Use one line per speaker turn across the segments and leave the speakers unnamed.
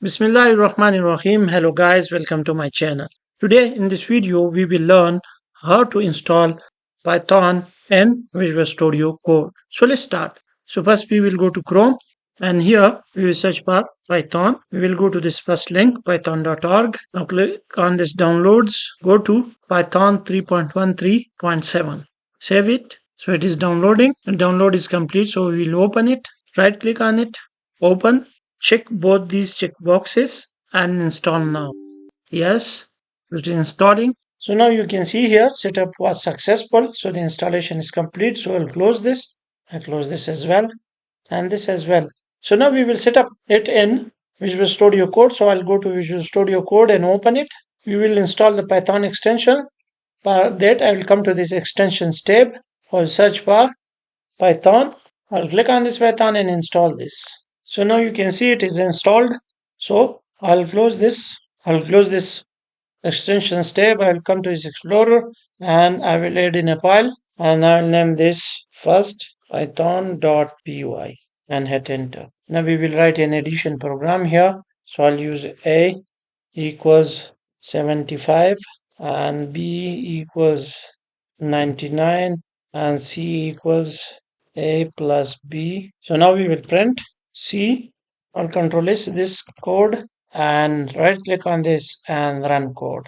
Bismillahirrahmanirrahim. Hello guys, welcome to my channel. Today in this video we will learn how to install Python and Visual Studio Code. So let's start. So first we will go to Chrome and here we will search for Python. We will go to this first link python.org. Now click on this downloads. Go to Python 3.13.7. Save it. So it is downloading. The download is complete. So we will open it. Right click on it. Open. Check both these check boxes and install now. Yes, it is installing. So now you can see here setup was successful. So the installation is complete. So I'll close this. I'll close this as well and this as well. So now we will set up it in Visual Studio Code. So I'll go to Visual Studio Code and open it. We will install the Python extension. For that I will come to this extensions tab. I'll search for Python. I'll click on this Python and install this. So now you can see it is installed. So I'll close this. I'll close this extensions tab. I'll come to this Explorer and I will add in a file and I'll name this first python.py and hit enter. Now we will write an addition program here. So I'll use a equals 75 and b equals 99 and c equals a plus b. So now we will print C or control S this code and right click on this and run code.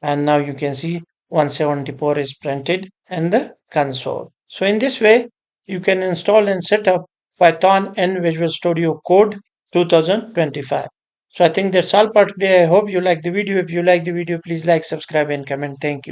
And now you can see 174 is printed in the console. So in this way you can install and set up Python and Visual Studio Code 2025. So I think that's all for today. I hope you like the video. If you like the video, please like, subscribe and comment. Thank you.